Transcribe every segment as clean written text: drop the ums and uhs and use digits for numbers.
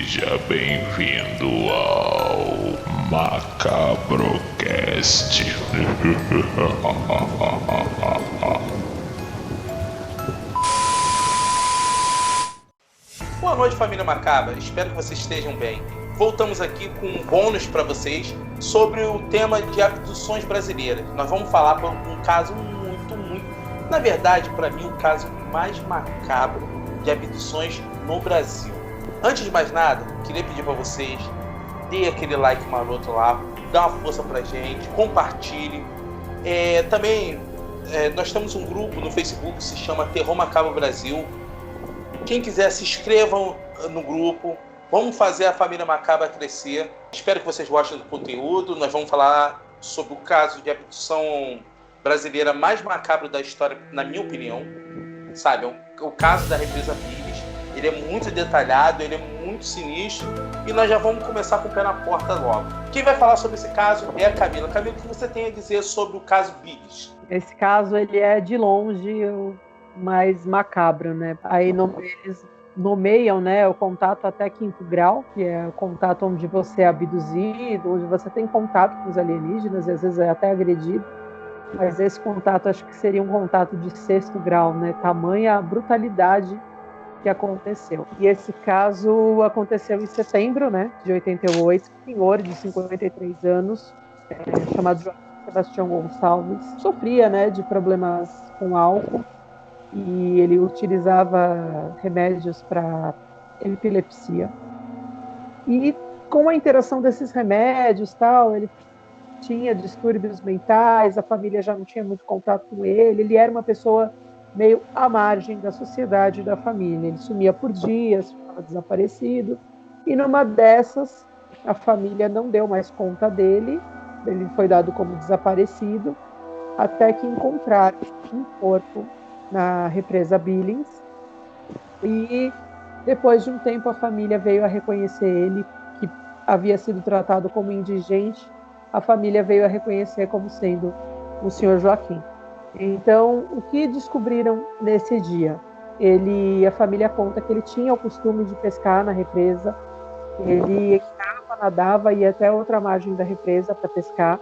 Seja bem-vindo ao Macabrocast. Boa noite, família Macabra. Espero que vocês estejam bem. Voltamos aqui com um bônus para vocês sobre o tema de abduções brasileiras. Nós vamos falar por um caso na verdade, para mim, o caso mais macabro de abduções no Brasil. Antes de mais nada, queria pedir para vocês, dê aquele like maroto lá, dá uma força pra gente, compartilhe. Também, nós temos um grupo no Facebook que se chama Terror Macabro Brasil. Quem quiser, se inscrevam no grupo. Vamos fazer a família Macabra crescer. Espero que vocês gostem do conteúdo. Nós vamos falar sobre o caso de abdução brasileira mais macabro da história, na minha opinião. Sabe, o caso da represa Billys. Ele é muito detalhado, ele é muito sinistro. E nós já vamos começar com o pé na porta logo. Quem vai falar sobre esse caso é a Camila. Camila, o que você tem a dizer sobre o caso Billys? Esse caso, ele é de longe o mais macabro, né? Aí eles nomeiam, né, o contato até quinto grau, que é o contato onde você é abduzido, onde você tem contato com os alienígenas, e às vezes é até agredido. Mas esse contato, acho que seria um contato de sexto grau, né? Tamanha a brutalidade que aconteceu. E esse caso aconteceu em setembro, né, de 88, um senhor de 53 anos, chamado Joaquim Sebastião Gonçalves, sofria, né, de problemas com álcool, e ele utilizava remédios para epilepsia. E com a interação desses remédios, tal, ele tinha distúrbios mentais, a família já não tinha muito contato com ele era uma pessoa meio à margem da sociedade e da família. Ele sumia por dias, ficava desaparecido, e numa dessas, a família não deu mais conta dele, ele foi dado como desaparecido, até que encontraram um corpo na represa Billys, e depois de um tempo a família veio a reconhecer ele, que havia sido tratado como indigente, a família veio a reconhecer como sendo o senhor Joaquim. Então, o que descobriram nesse dia? A família conta que ele tinha o costume de pescar na represa, ele entrava, nadava, ia até outra margem da represa para pescar,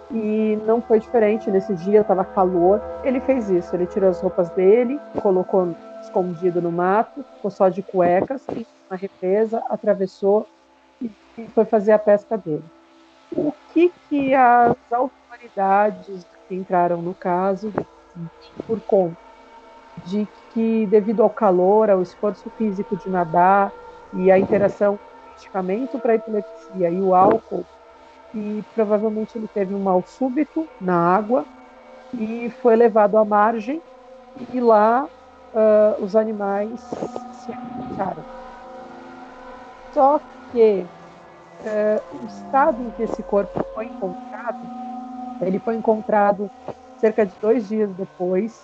e não foi diferente nesse dia, estava calor. Ele fez isso, ele tirou as roupas dele, colocou escondido no mato, ficou só de cuecas, na represa, atravessou e foi fazer a pesca dele. O que as autoridades que entraram no caso, por conta de que, devido ao calor, ao esforço físico de nadar e a interação com o medicamento para epilepsia e o álcool, e provavelmente ele teve um mal súbito na água e foi levado à margem, e lá os animais se alimentaram. Só que o estado em que esse corpo foi encontrado, ele foi encontrado cerca de 2 dias depois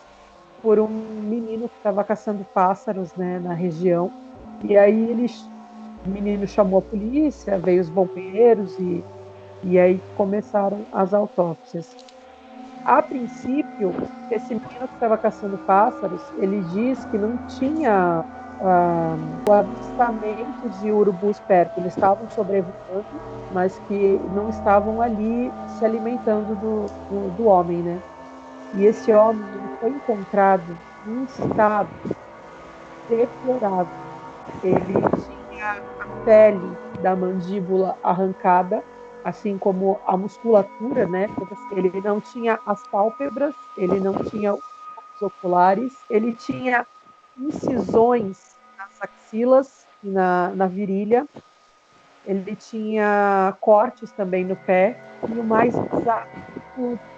por um menino que estava caçando pássaros, né, na região. E aí o menino chamou a polícia, veio os bombeiros e aí começaram as autópsias. A princípio, esse menino que estava caçando pássaros, ele diz que não tinha o avistamento de urubus perto. Eles estavam sobrevoando, mas que não estavam ali se alimentando do homem, né? E esse homem foi encontrado em estado deplorável. Ele tinha a pele da mandíbula arrancada, assim como a musculatura, né? Ele não tinha as pálpebras, ele não tinha os oculares, ele tinha incisões nas axilas e na virilha, ele tinha cortes também no pé, e o mais bizarro,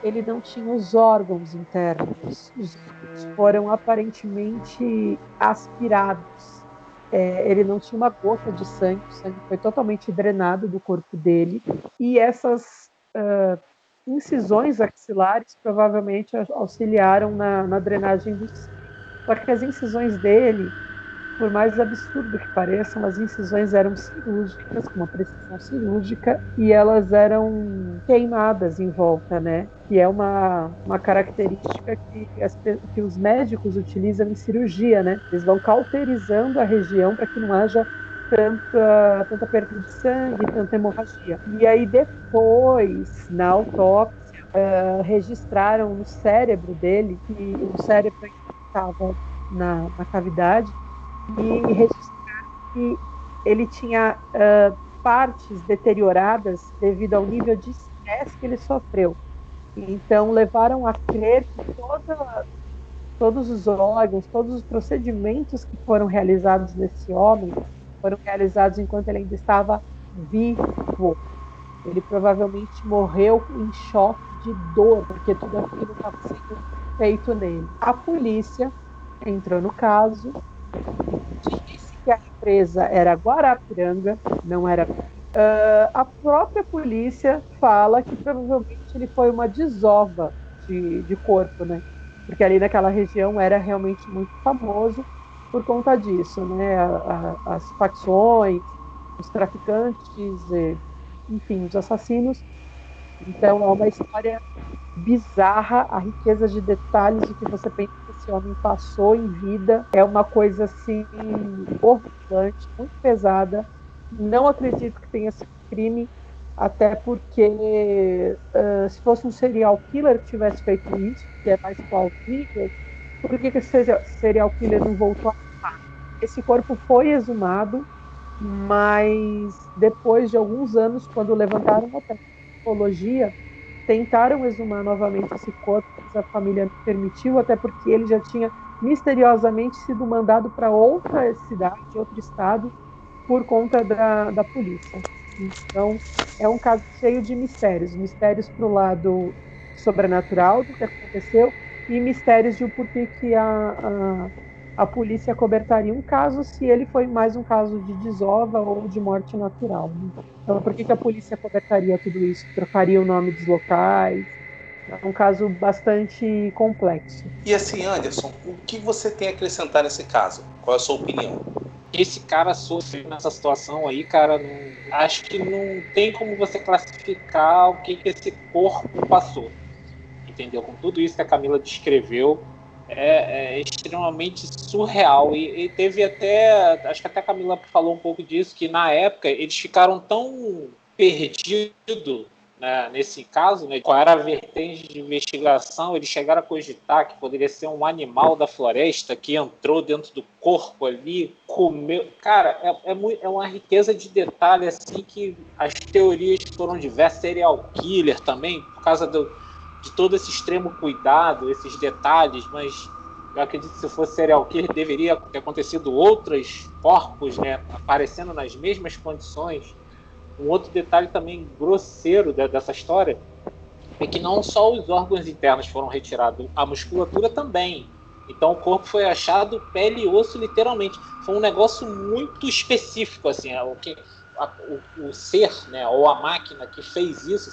ele não tinha os órgãos internos. Os órgãos foram aparentemente aspirados. Ele não tinha uma gota de sangue, o sangue foi totalmente drenado do corpo dele, e essas incisões axilares provavelmente auxiliaram na drenagem do sangue. Só que as incisões dele, por mais absurdo que pareçam, as incisões eram cirúrgicas, com uma precisão cirúrgica, e elas eram queimadas em volta, né? Que é uma característica que os médicos utilizam em cirurgia, né? Eles vão cauterizando a região para que não haja tanta perda de sangue, tanta hemorragia. E aí depois, na autópsia, registraram no cérebro dele, que o cérebro estava na cavidade, e registraram que ele tinha partes deterioradas devido ao nível de estresse que ele sofreu. Então, levaram a crer que todos os órgãos, todos os procedimentos que foram realizados nesse homem foram realizados enquanto ele ainda estava vivo. Ele provavelmente morreu em choque de dor, porque tudo aquilo estava sendo feito nele. A polícia entrou no caso, disse que a empresa era Guarapiranga, não era. A própria polícia fala que provavelmente ele foi uma desova de corpo, né? Porque ali naquela região era realmente muito famoso por conta disso, né? As facções, os traficantes, enfim, os assassinos. Então é uma história bizarra, a riqueza de detalhes, o que você pensa que esse homem passou em vida é uma coisa assim horripilante, muito pesada. Não acredito que tenha sido crime, até porque se fosse um serial killer que tivesse feito isso, que é mais plausível, por que esse serial killer não voltou a matar? Esse corpo foi exumado, mas depois de alguns anos, quando levantaram uma tecnologia, tentaram exumar novamente esse corpo, mas a família não permitiu, até porque ele já tinha misteriosamente sido mandado para outra cidade, outro estado, por conta da polícia. Então, é um caso cheio de mistérios para o lado sobrenatural do que aconteceu e mistérios de o porquê que a polícia cobertaria um caso se ele foi mais um caso de desova ou de morte natural. Né? Então, por que a polícia cobertaria tudo isso? Trocaria o nome dos locais? É um caso bastante complexo. E assim, Anderson, o que você tem a acrescentar nesse caso? Qual é a sua opinião? Esse cara sofreu nessa situação aí, cara, acho que não tem como você classificar o que esse corpo passou, entendeu? Com tudo isso que a Camila descreveu, é extremamente surreal e teve até, acho que até a Camila falou um pouco disso, que na época eles ficaram tão perdidos, né, nesse caso, né, qual era a vertente de investigação, eles chegaram a cogitar que poderia ser um animal da floresta que entrou dentro do corpo ali, comeu. Cara, é uma riqueza de detalhe assim que as teorias foram diversas, serial killer também, por causa de todo esse extremo cuidado, esses detalhes, mas eu acredito que se fosse serial killer deveria ter acontecido outros corpos, né, aparecendo nas mesmas condições. Um outro detalhe também grosseiro dessa história é que não só os órgãos internos foram retirados, a musculatura também. Então o corpo foi achado pele e osso literalmente. Foi um negócio muito específico, assim, o ser, né, ou a máquina que fez isso,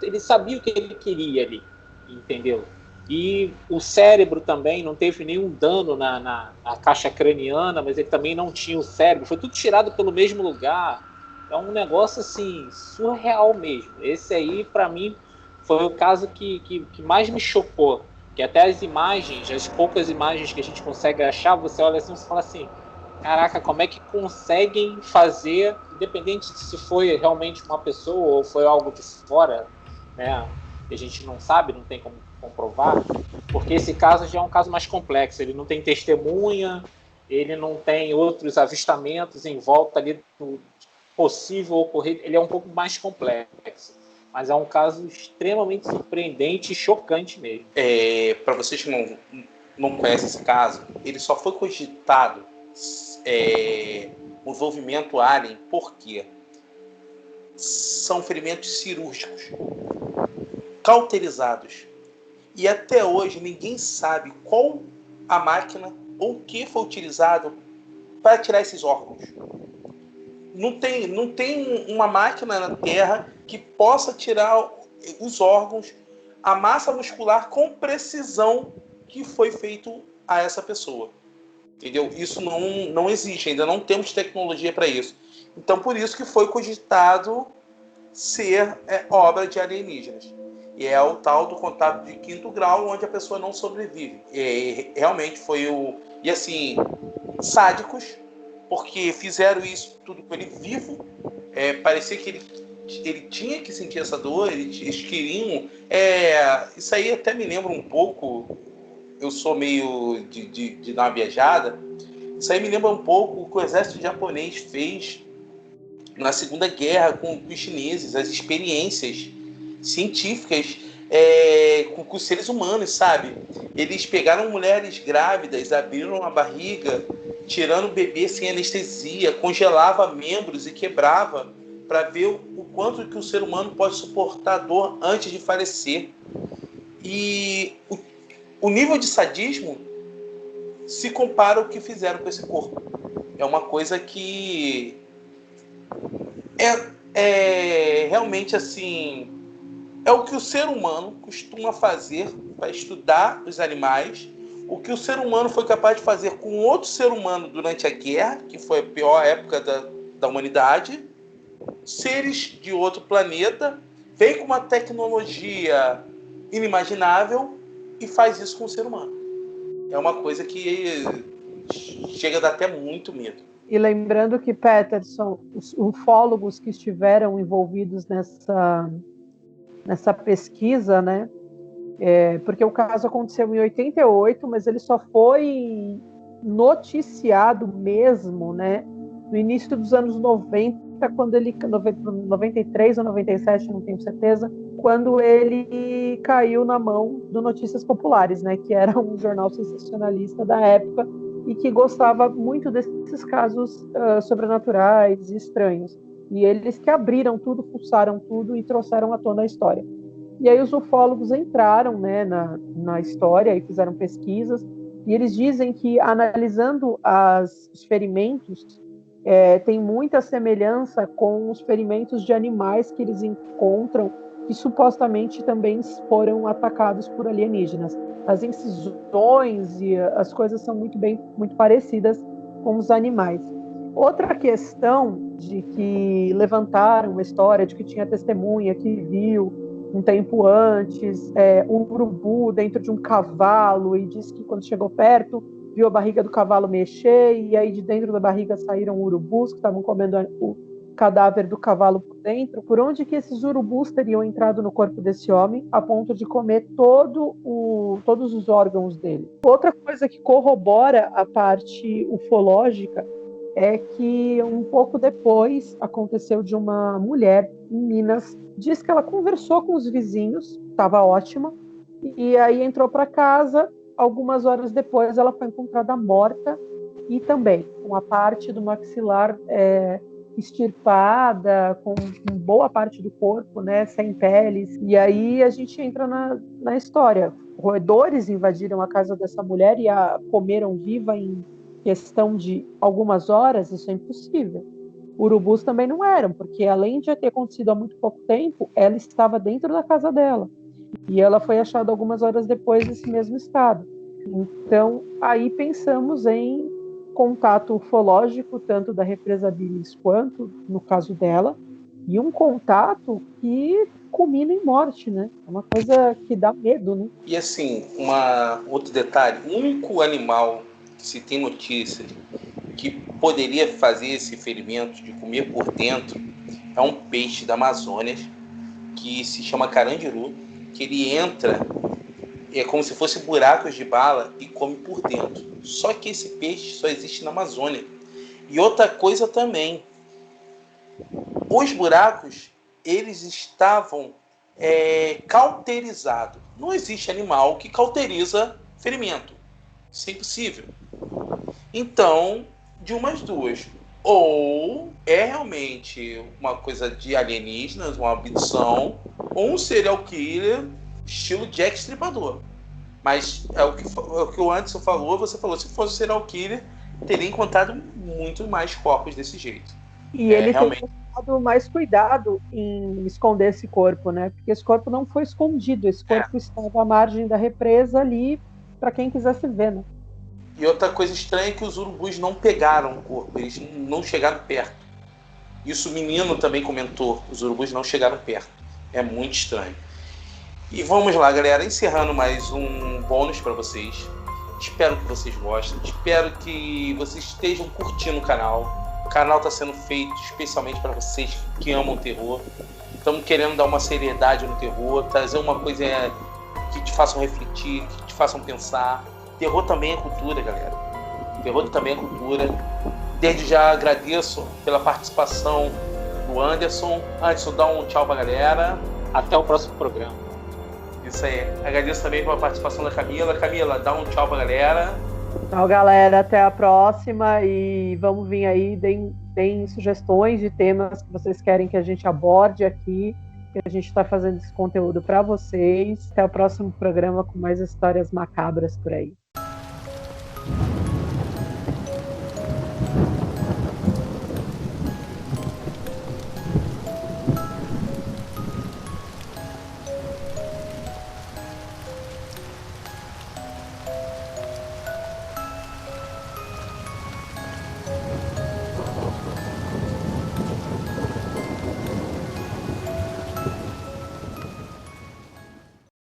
ele sabia o que ele queria ali, entendeu? E o cérebro também não teve nenhum dano na caixa craniana, mas ele também não tinha o cérebro. Foi tudo tirado pelo mesmo lugar. É um negócio assim surreal mesmo. Esse aí, para mim, foi o caso que mais me chocou. Que até as imagens, as poucas imagens que a gente consegue achar, você olha assim e fala assim: caraca, como é que conseguem fazer, independente se foi realmente uma pessoa ou foi algo de fora, né? Que a gente não sabe, não tem como comprovar, porque esse caso já é um caso mais complexo. Ele não tem testemunha, ele não tem outros avistamentos em volta ali do possível ocorrer, ele é um pouco mais complexo, mas é um caso extremamente surpreendente e chocante mesmo. Para vocês que não conhecem esse caso, ele só foi cogitado o envolvimento alien porque são ferimentos cirúrgicos cauterizados e até hoje ninguém sabe qual a máquina ou o que foi utilizado para tirar esses órgãos. Não tem uma máquina na Terra que possa tirar os órgãos, a massa muscular com precisão que foi feito a essa pessoa. Entendeu? Isso não existe, ainda não temos tecnologia para isso. Então, por isso que foi cogitado ser obra de alienígenas. E é o tal do contato de 5º grau, onde a pessoa não sobrevive. Realmente foi E assim, sádicos, porque fizeram isso tudo com ele vivo. Parecia que ele tinha que sentir essa dor, eles queriam... isso aí até me lembra um pouco, eu sou meio de dar uma viajada, isso aí me lembra um pouco o que o exército japonês fez na Segunda Guerra com os chineses, as experiências científicas com os seres humanos, sabe? Eles pegaram mulheres grávidas, abriram a barriga, tirando o bebê sem anestesia, congelava membros e quebrava para ver o quanto que o ser humano pode suportar dor antes de falecer. E o nível de sadismo se compara ao que fizeram com esse corpo. É uma coisa que realmente assim, é o que o ser humano costuma fazer para estudar os animais, o que o ser humano foi capaz de fazer com outro ser humano durante a guerra, que foi a pior época da humanidade. Seres de outro planeta vêm com uma tecnologia inimaginável e faz isso com o ser humano. É uma coisa que chega a dar até muito medo. E lembrando que, Peterson, os ufólogos que estiveram envolvidos nessa pesquisa, né? Porque o caso aconteceu em 88, mas ele só foi noticiado mesmo, né? No início dos anos 90, quando ele 93 ou 97, não tenho certeza, quando ele caiu na mão do Notícias Populares, né? Que era um jornal sensacionalista da época e que gostava muito desses casos sobrenaturais e estranhos. E eles que abriram tudo, fuçaram tudo e trouxeram à tona a história. E aí os ufólogos entraram, né, na história e fizeram pesquisas, e eles dizem que, analisando os ferimentos, tem muita semelhança com os ferimentos de animais que eles encontram, que supostamente também foram atacados por alienígenas. As incisões e as coisas são muito parecidas com os animais. Outra questão de que levantaram uma história de que tinha testemunha que viu um tempo antes um urubu dentro de um cavalo e disse que quando chegou perto viu a barriga do cavalo mexer e aí de dentro da barriga saíram urubus que estavam comendo o cadáver do cavalo por dentro. Por onde que esses urubus teriam entrado no corpo desse homem a ponto de comer todos os órgãos dele? Outra coisa que corrobora a parte ufológica é que um pouco depois aconteceu de uma mulher em Minas, diz que ela conversou com os vizinhos, estava ótima, e aí entrou para casa. Algumas horas depois ela foi encontrada morta e também com a parte do maxilar extirpada, com boa parte do corpo, né, sem peles. E aí a gente entra na história. Roedores invadiram a casa dessa mulher e a comeram viva em questão de algumas horas. Isso é impossível. Urubus também não eram, porque além de ter acontecido há muito pouco tempo, ela estava dentro da casa dela. E ela foi achada algumas horas depois nesse mesmo estado. Então, aí pensamos em contato ufológico, tanto da represa Billings quanto no caso dela, e um contato que culmina em morte, né? É uma coisa que dá medo, né? E assim, outro detalhe, o único animal que se tem notícias que poderia fazer esse ferimento de comer por dentro é um peixe da Amazônia que se chama carandiru, que ele entra como se fosse buracos de bala e come por dentro. Só que esse peixe só existe na Amazônia. E outra coisa também, os buracos, eles estavam cauterizados. Não existe animal que cauteriza ferimento. Isso é impossível. Então, de umas duas. Ou é realmente uma coisa de alienígenas, uma abdução, ou um serial killer estilo Jack Stripador. Mas é o que o Anderson falou, você falou, se fosse um serial killer, teria encontrado muito mais corpos desse jeito. E ele realmente tem dado mais cuidado em esconder esse corpo, né? Porque esse corpo não foi escondido, esse corpo estava à margem da represa ali para quem quisesse ver, né? E outra coisa estranha é que os urubus não pegaram o corpo, eles não chegaram perto. Isso o menino também comentou, os urubus não chegaram perto. É muito estranho. E vamos lá, galera, encerrando mais um bônus para vocês. Espero que vocês gostem. Espero que vocês estejam curtindo o canal. O canal está sendo feito especialmente para vocês que amam terror. Estamos querendo dar uma seriedade no terror, trazer uma coisa que te façam refletir, que te façam pensar. Terror também é cultura, galera. Terror também é cultura. Desde já agradeço pela participação do Anderson. Anderson, dá um tchau pra galera. Até o próximo programa. Isso aí. Agradeço também pela participação da Camila. Camila, dá um tchau pra galera. Tchau, galera. Até a próxima. E vamos vir aí, deem sugestões de temas que vocês querem que a gente aborde aqui. Que a gente está fazendo esse conteúdo para vocês. Até o próximo programa com mais histórias macabras por aí.